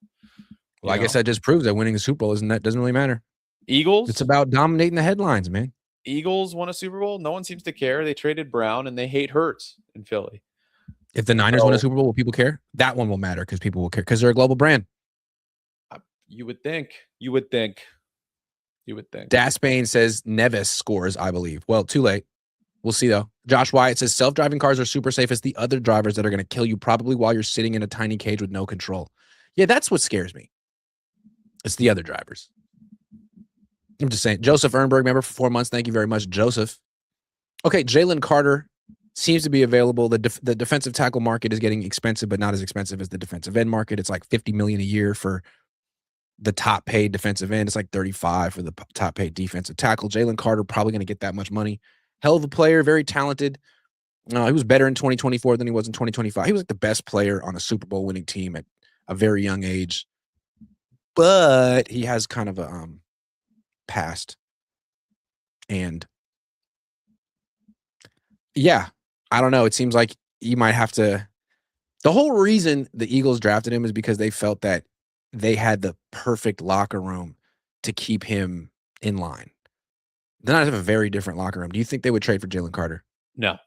Well, I guess that just proves that winning a Super Bowl doesn't really matter. Eagles? It's about dominating the headlines, man. Eagles won a Super Bowl. No one seems to care. They traded Brown and they hate Hurts in Philly. If the Niners win a Super Bowl, will people care? That one will matter because people will care because they're a global brand. You would think. You would think. Daspain says Nevis scores, I believe. Well, too late. We'll see, though. Josh Wyatt says self-driving cars are super safe. It's the other drivers that are going to kill you probably while you're sitting in a tiny cage with no control. Yeah, that's what scares me. It's the other drivers. I'm just saying. Joseph Ernberg, member for 4 months. Thank you very much, Joseph. Okay, Jalen Carter seems to be available. The defensive tackle market is getting expensive, but not as expensive as the defensive end market. It's like $50 million a year for the top paid defensive end. It's like 35 for the top paid defensive tackle. Jalen Carter probably going to get that much money. Hell of a player, very talented. He was better in 2024 than he was in 2025. He was like the best player on a Super Bowl winning team at a very young age, but he has kind of a past. And yeah, I don't know. It seems like you might have to. The whole reason the Eagles drafted him is because they felt that they had the perfect locker room to keep him in line. They have a very different locker room. Do you think they would trade for Jalen Carter? No,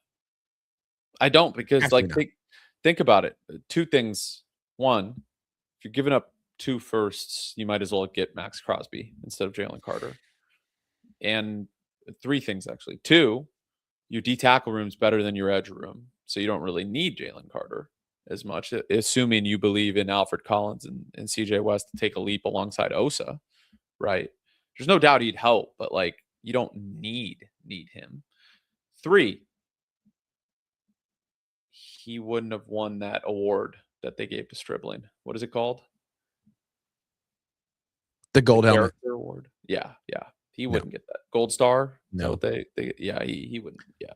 I don't, because Absolutely like not. think about it. Two things. One, if you're giving up 2 firsts, you might as well get Maxx Crosby instead of Jalen Carter. And 3 things actually. 2, your D tackle room's better than your edge room, so you don't really need Jalen Carter as much, assuming you believe in Alfred Collins and CJ West to take a leap alongside Osa, right? There's no doubt he'd help, but like you don't need him. 3, he wouldn't have won that award that they gave to Stribling. What is it called? The gold helmet. Character award. Yeah. He No. wouldn't get that. Gold star. No. So he wouldn't. Yeah.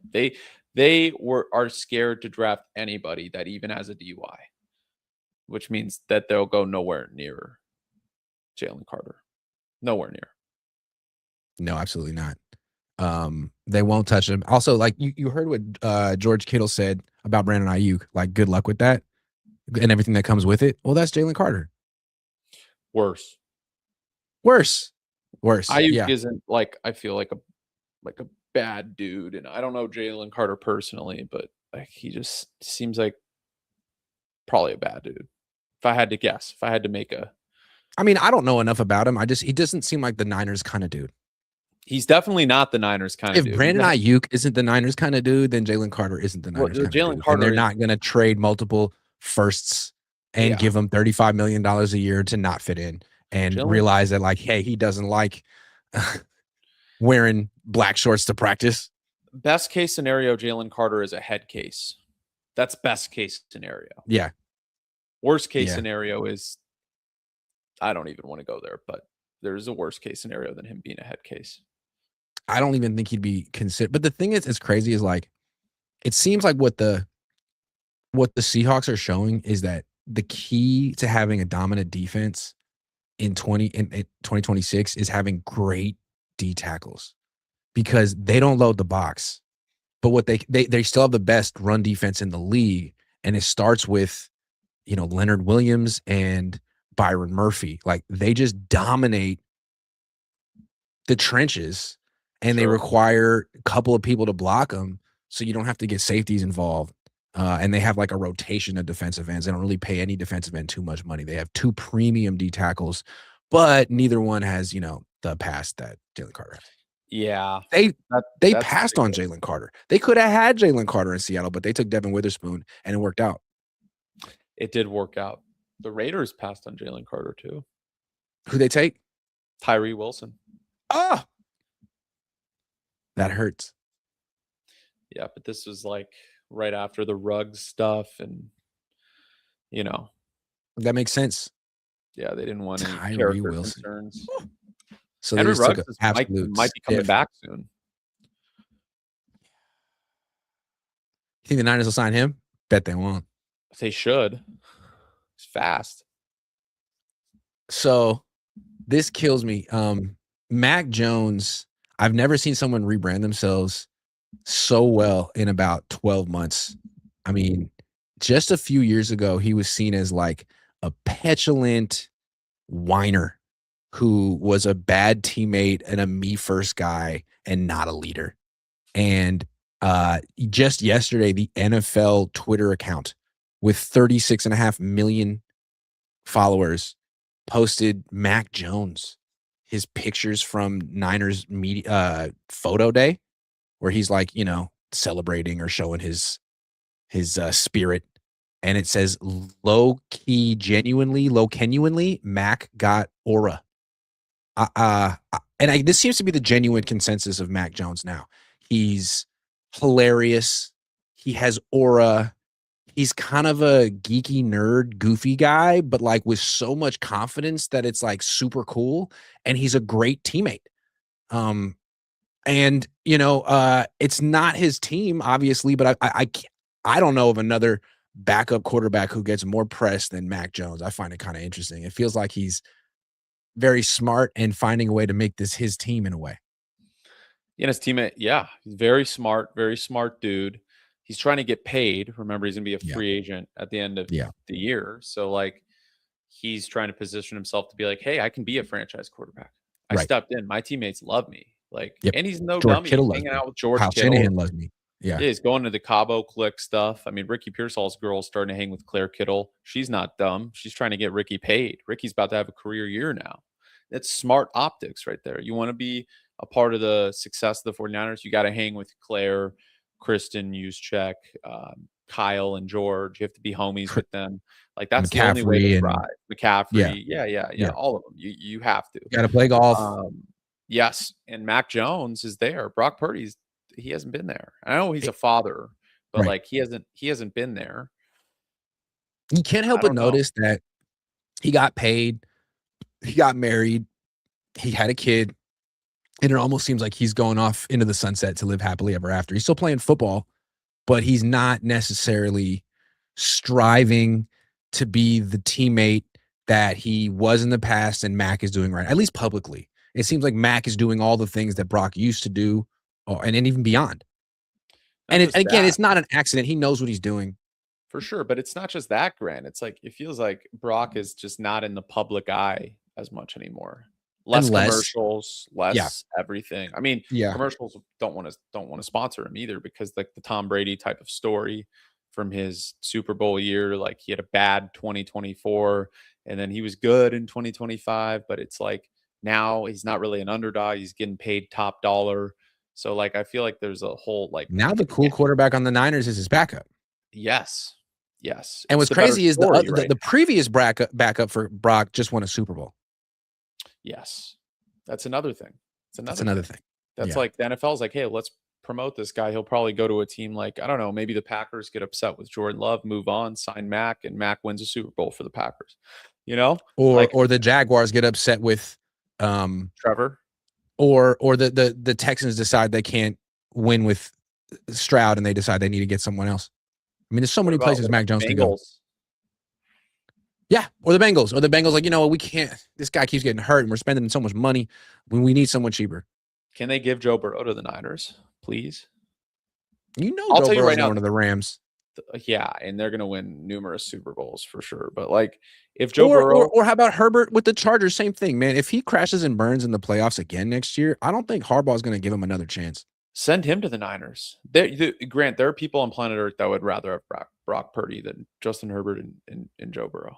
They are scared to draft anybody that even has a DUI, which means that they'll go nowhere near Jalen Carter. Nowhere near. No, absolutely not. They won't touch him. Also, like you heard what George Kittle said about Brandon Aiyuk. Like, good luck with that and everything that comes with it. Well, that's Jalen Carter. Worse. Aiyuk isn't like, I feel like a bad dude, and I don't know Jalen Carter personally, but like he just seems like probably a bad dude. If I had to guess, if I had to make a, I mean, I don't know enough about him. He doesn't seem like the Niners kind of dude. he's definitely not the Niners kind of dude. If Brandon Aiyuk isn't the Niners kind of dude, then Jalen Carter isn't the Niners kind of dude. And they're not going to trade multiple firsts and give him $35 million a year to not fit in and realize that, like, hey, he doesn't like wearing black shorts to practice. Best case scenario, Jalen Carter is a head case. That's best case scenario. Yeah. Worst case scenario is, I don't even want to go there, but there's a worst case scenario than him being a head case. I don't even think he'd be considered. But the thing is, it's crazy is like, it seems like what the Seahawks are showing is that the key to having a dominant defense in 2026 is having great D tackles, because they don't load the box, but what they still have the best run defense in the league. And it starts with, Leonard Williams and Byron Murphy. Like, they just dominate the trenches, and they require a couple of people to block them, so you don't have to get safeties involved. And they have like a rotation of defensive ends. They don't really pay any defensive end too much money. They have 2 premium D tackles, but neither one has, the pass that Jalen Carter has. Yeah. They passed on Jalen Carter. They could have had Jalen Carter in Seattle, but they took Devin Witherspoon, and it worked out. It did work out. The Raiders passed on Jalen Carter too. Who they take? Tyree Wilson. Oh, that hurts. Yeah, but this was like right after the Ruggs stuff, and that makes sense. Yeah, they didn't want any Tyree character Wilson concerns. So Henry Ruggs might be coming back soon. You think the Niners will sign him? Bet they won't. They should. He's fast. So this kills me. Mac Jones, I've never seen someone rebrand themselves so well in about 12 months. I mean, just a few years ago, he was seen as like a petulant whiner who was a bad teammate and a me first guy and not a leader. And just yesterday, the NFL Twitter account with 36.5 million followers posted Mac Jones, his pictures from Niners media photo day, where he's like, celebrating or showing his spirit. And it says low genuinely, Mac got aura. This seems to be the genuine consensus of Mac Jones now. He's hilarious. He has aura. He's kind of a geeky nerd, goofy guy, but like with so much confidence that it's like super cool. And he's a great teammate. It's not his team, obviously, but I don't know of another backup quarterback who gets more press than Mac Jones. I find it kind of interesting. It feels like he's very smart and finding a way to make this his team in a way. And his teammate, he's very smart dude. He's trying to get paid. Remember, he's going to be a free agent at the end of the year. So, like, he's trying to position himself to be like, hey, I can be a franchise quarterback. I Right. stepped in. My teammates love me. Like, Yep. and he's no George dummy. Kittle He's loves hanging me. out with George Kyle Kittle. Shanahan loves me. Yeah. Yeah, he's going to the Cabo Click stuff. I mean, Ricky Pearsall's girl is starting to hang with Claire Kittle. She's not dumb. She's trying to get Ricky paid. Ricky's about to have a career year now. That's smart optics right there. You want to be a part of the success of the 49ers, you got to hang with Claire, Kristen, Juszczyk, Kyle, and George. You have to be homies with them. Like, that's the only way to McCaffrey thrive. and McCaffrey. yeah. Yeah. All of them. You have to. Got to play golf. Yes. And Mac Jones is there. Brock Purdy's, he hasn't been there. I know he's a father, but Right. like he hasn't been there. You can't help but notice that he got paid, he got married, he had a kid, and it almost seems like he's going off into the sunset to live happily ever after. He's still playing football, but he's not necessarily striving to be the teammate that he was in the past and Mac is doing right, at least publicly. It seems like Mac is doing all the things that Brock used to do, and even beyond. And again, it's not an accident. He knows what he's doing. For sure, but it's not just that, Grant. It's like it feels like Brock is just not in the public eye as much anymore. Less commercials, less everything. I mean, commercials don't want to sponsor him either, because like the Tom Brady type of story from his Super Bowl year, like he had a bad 2024 and then he was good in 2025, but it's like now he's not really an underdog. He's getting paid top dollar. So like I feel like there's a whole like now the cool quarterback on the Niners is his backup. Yes. And what's crazy is the previous backup for Brock just won a Super Bowl. Yes. That's another thing. That's another thing. That's like the NFL's like, hey, let's promote this guy. He'll probably go to a team like, I don't know, maybe the Packers get upset with Jordan Love, move on, sign Mac, and Mac wins a Super Bowl for the Packers. You know? Or the Jaguars get upset with Trevor. Or the Texans decide they can't win with Stroud and they decide they need to get someone else. I mean, there's so many places Mac Jones can go. Yeah, or the Bengals. Like, you know, we can't. This guy keeps getting hurt, and we're spending so much money when we need someone cheaper. Can they give Joe Burrow to the Niners, please? You know, I'll tell you right now, one of the Rams. Yeah, and they're going to win numerous Super Bowls for sure. But like, if Joe Burrow, or how about Herbert with the Chargers? Same thing, man. If he crashes and burns in the playoffs again next year, I don't think Harbaugh is going to give him another chance. Send him to the Niners. Grant, there are people on planet Earth that would rather have Brock Purdy than Justin Herbert and Joe Burrow.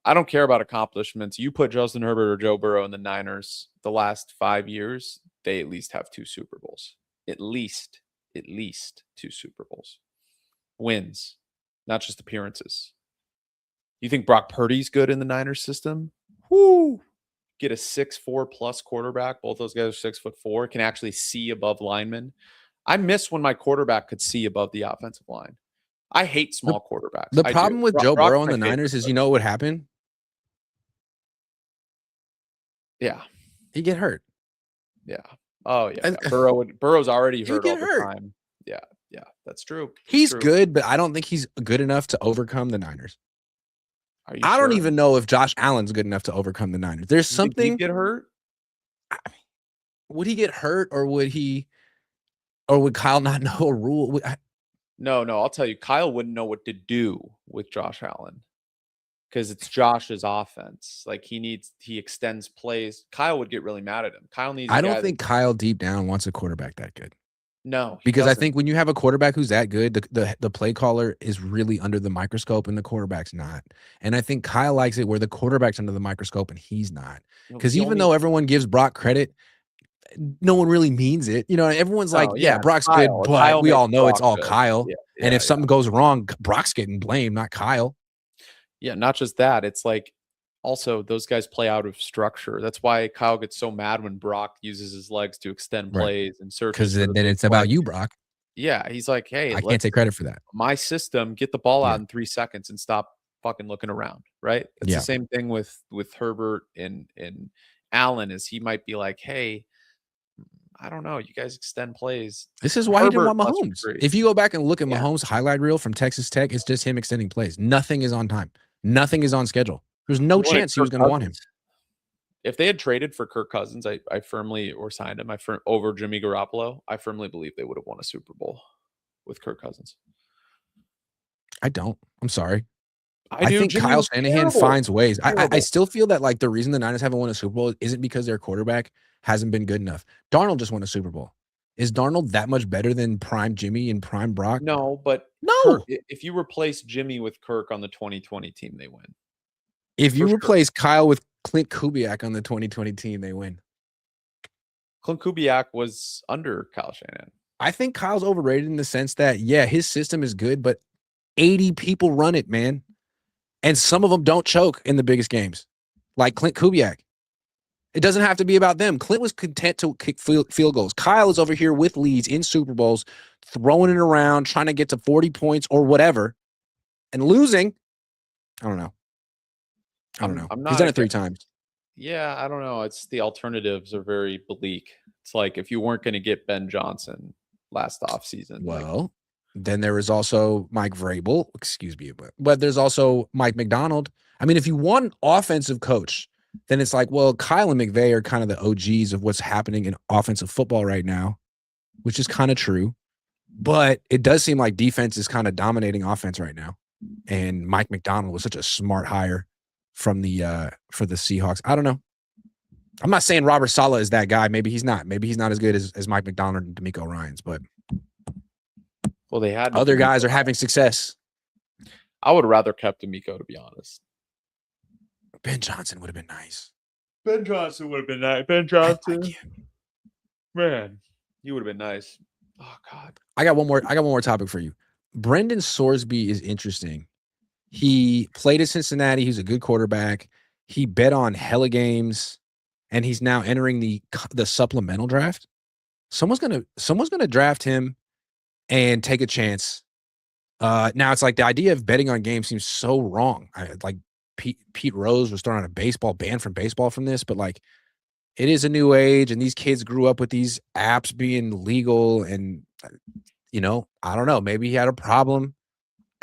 I don't care about accomplishments. You put Justin Herbert or Joe Burrow in the Niners the last 5 years, they at least have 2 Super Bowls. At least 2 Super Bowls. Wins, not just appearances. You think Brock Purdy's good in the Niners system? Whoo! Get a 6'4" plus quarterback. Both those guys are 6'4", can actually see above linemen. I miss when my quarterback could see above the offensive line. I hate small quarterbacks. The problem with Joe Burrow and the Niners is, you know what would happen? Yeah. He'd get hurt. Yeah. Oh, yeah. Burrow's already hurt all the time. Yeah. That's true. He's good, but I don't think he's good enough to overcome the Niners. I don't even know if Josh Allen's good enough to overcome the Niners. There's something. Did he get hurt? Would he get hurt, or would Kyle not know a rule? No. I'll tell you, Kyle wouldn't know what to do with Josh Allen because it's Josh's offense. Like he extends plays. Kyle would get really mad at him. Kyle needs. I don't think Kyle deep down wants a quarterback that good. No, because I think when you have a quarterback who's that good, the play caller is really under the microscope and the quarterback's not. And I think Kyle likes it where the quarterback's under the microscope and he's not. Because even though everyone gives Brock credit, no one really means it. You know, everyone's like, Brock's good, but we all know it's all Kyle. And if something goes wrong, Brock's getting blamed, not Kyle. Yeah, not just that. It's like, also, those guys play out of structure. That's why Kyle gets so mad when Brock uses his legs to extend plays and search. Because then it's about you, Brock. Yeah, he's like, hey, I can't take credit for that. My system, get the ball out in 3 seconds and stop fucking looking around, right? It's the same thing with Herbert and Allen. Is he might be like, hey, I don't know, you guys extend plays. This is why he didn't want Mahomes. If you go back and look at Mahomes' highlight reel from Texas Tech, it's just him extending plays. Nothing is on time. Nothing is on schedule. There's no chance he was going to want him. If they had traded for Kirk Cousins, I firmly, or signed him, over Jimmy Garoppolo, I firmly believe they would have won a Super Bowl with Kirk Cousins. I don't. I'm sorry. I do. think Jimmy Kyle was Shanahan terrible. finds ways. I Terrible. still feel that like the reason the Niners haven't won a Super Bowl isn't because their quarterback hasn't been good enough. Darnold just won a Super Bowl. Is Darnold that much better than prime Jimmy and prime Brock? No, but Kirk, No. if you replace Jimmy with Kirk on the 2020 team, they win. If For you sure. replace Kyle with Clint Kubiak on the 2020 team, they win. Clint Kubiak was under Kyle Shanahan. I think Kyle's overrated in the sense that, yeah, his system is good, but 80 people run it, man. And some of them don't choke in the biggest games, like Clint Kubiak. It doesn't have to be about them. Clint was content to kick field goals. Kyle is over here with leads in Super Bowls, throwing it around, trying to get to 40 points or whatever, and losing. I don't know. I'm He's not done it 3 against. times. Yeah, I don't know. It's the alternatives are very bleak. It's like if you weren't going to get Ben Johnson last offseason. Well, then there is also Mike Vrabel. Excuse me, but there's also Mike McDonald. I mean, if you want an offensive coach, then it's like, well, Kyle and McVay are kind of the OGs of what's happening in offensive football right now, which is kind of true. But it does seem like defense is kind of dominating offense right now. And Mike McDonald was such a smart hire from the for the Seahawks. I don't know. I'm not saying Robert Saleh is that guy. Maybe he's not. Maybe he's not as good as Mike McDonald and DeMeco Ryans, but well, they had other guys are having success. I would have rather kept DeMeco, to be honest. Ben Johnson would have been nice. Ben Johnson would have been nice. Ben Johnson, man, he would have been nice. Oh God, I got one more topic for you. Brendan Sorsby is interesting. He played at Cincinnati. He's a good quarterback. He bet on hella games, and he's now entering the supplemental draft. Someone's gonna draft him and take a chance. Now it's like the idea of betting on games seems so wrong. Like Pete Rose was thrown out of baseball, banned from baseball from this, but like it is a new age, and these kids grew up with these apps being legal, and I don't know. Maybe he had a problem.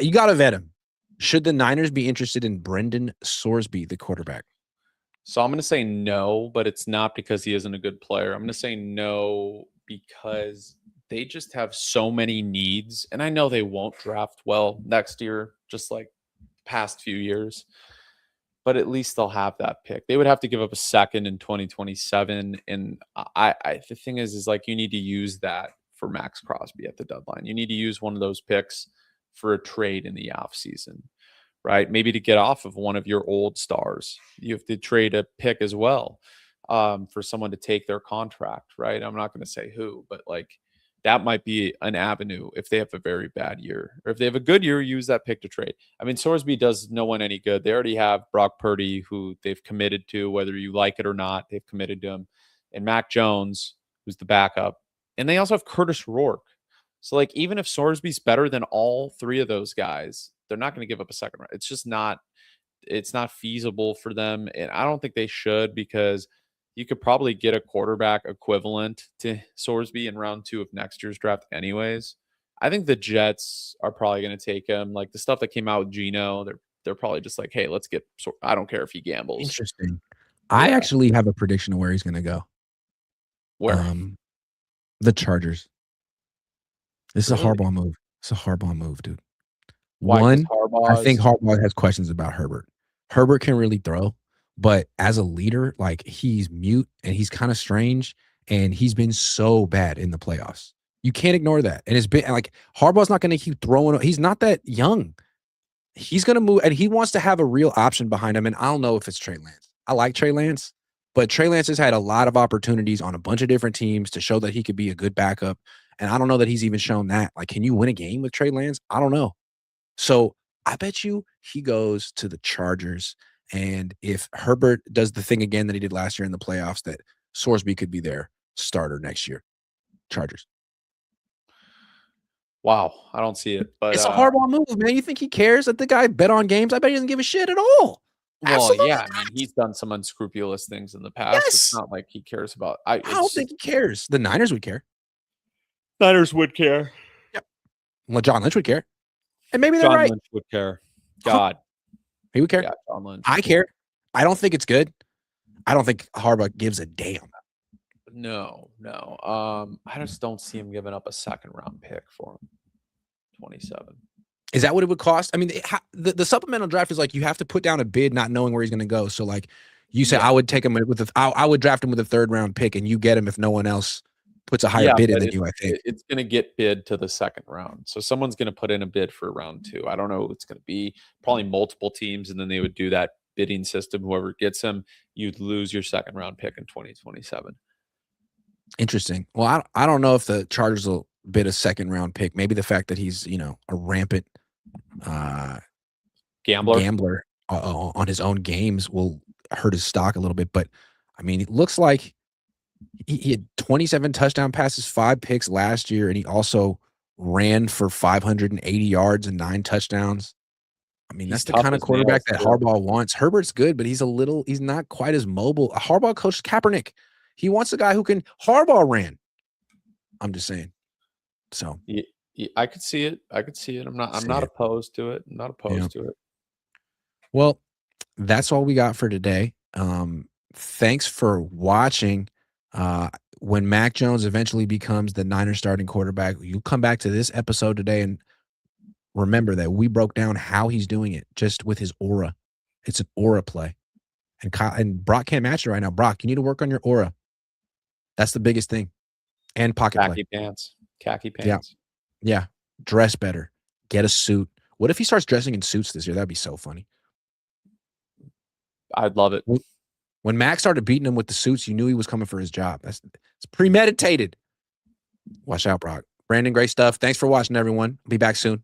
You got to vet him. Should the Niners be interested in Brendan Sorsby, the quarterback? So I'm going to say no, but it's not because he isn't a good player. I'm going to say no because they just have so many needs, and I know they won't draft well next year, just like past few years. But at least they'll have that pick. They would have to give up a second in 2027, and the thing is like you need to use that for Maxx Crosby at the deadline. You need to use one of those picks for a trade in the offseason, right? Maybe to get off of one of your old stars. You have to trade a pick as well for someone to take their contract, right? I'm not going to say who, but like that might be an avenue if they have a very bad year. Or if they have a good year, use that pick to trade. I mean, Sorsby does no one any good. They already have Brock Purdy, who they've committed to, whether you like it or not, they've committed to him. And Mac Jones, who's the backup. And they also have Curtis Rourke. So, like, even if Sorsby's better than all 3 of those guys, they're not going to give up a second round. It's just not feasible for them. And I don't think they should, because you could probably get a quarterback equivalent to Sorsby in round 2 of next year's draft anyways. I think the Jets are probably going to take him. Like the stuff that came out with Geno, they're probably just like, hey, let's get. I don't care if he gambles. Interesting. I actually have a prediction of where he's going to go. Where? The Chargers. This is a Harbaugh move. It's a Harbaugh move, dude. Why? One, I think Harbaugh has questions about Herbert. Herbert can really throw, but as a leader, like he's mute and he's kind of strange, and he's been so bad in the playoffs. You can't ignore that. And it's been like Harbaugh's not going to keep throwing. He's not that young. He's going to move, and he wants to have a real option behind him. And I don't know if it's Trey Lance. I like Trey Lance, but Trey Lance has had a lot of opportunities on a bunch of different teams to show that he could be a good backup. And I don't know that he's even shown that. Like, can you win a game with Trey Lance? I don't know. So I bet you he goes to the Chargers. And if Herbert does the thing again that he did last year in the playoffs, that Sorsby could be their starter next year. Chargers. Wow, I don't see it. But it's a Harbaugh move, man. You think he cares that the guy bet on games? I bet he doesn't give a shit at all. Well, Absolutely yeah, not. I mean, he's done some unscrupulous things in the past. Yes. It's not like he cares about. I don't think he cares. The Niners would care. Niners would care. Yep. Well, John Lynch would care. And maybe they're John right. Lynch would care. God. He would care. Yeah, John Lynch. I care. I don't think it's good. I don't think Harbaugh gives a damn. No. I just don't see him giving up a second round pick for him. 27. Is that what it would cost? I mean, the supplemental draft is like you have to put down a bid not knowing where he's going to go. So like you say, Yeah. I would take him with I would draft him with a 3rd round pick, and you get him if no one else puts a higher bid in than you. I think it's going to get bid to the 2nd round. So someone's going to put in a bid for round 2. I don't know who it's going to be. Probably multiple teams, and then they would do that bidding system. Whoever gets him, you'd lose your 2nd round pick in 2027. Interesting. Well, I don't know if the Chargers will bid a 2nd round pick. Maybe the fact that he's a rampant gambler on his own games will hurt his stock a little bit. But I mean, it looks like he had 27 touchdown passes, 5 picks last year, and he also ran for 580 yards and 9 touchdowns. I mean, that's the kind of quarterback that Harbaugh wants. Herbert's good, but he's not quite as mobile. Harbaugh coached Kaepernick. He wants a guy who can. Harbaugh ran. I'm just saying. So yeah, I could see it. I'm not opposed to it. I'm not opposed to it. Well, that's all we got for today. Thanks for watching. When Mac Jones eventually becomes the Niners starting quarterback, you come back to this episode today and remember that we broke down how he's doing it just with his aura. It's an aura play. And Brock can't match it right now. Brock, you need to work on your aura. That's the biggest thing. And pocket Khaki play. Khaki pants. Yeah. Dress better. Get a suit. What if he starts dressing in suits this year? That'd be so funny. I'd love it. When Max started beating him with the suits, you knew he was coming for his job. It's premeditated. Watch out, Brock. Brandon, great stuff. Thanks for watching, everyone. Be back soon.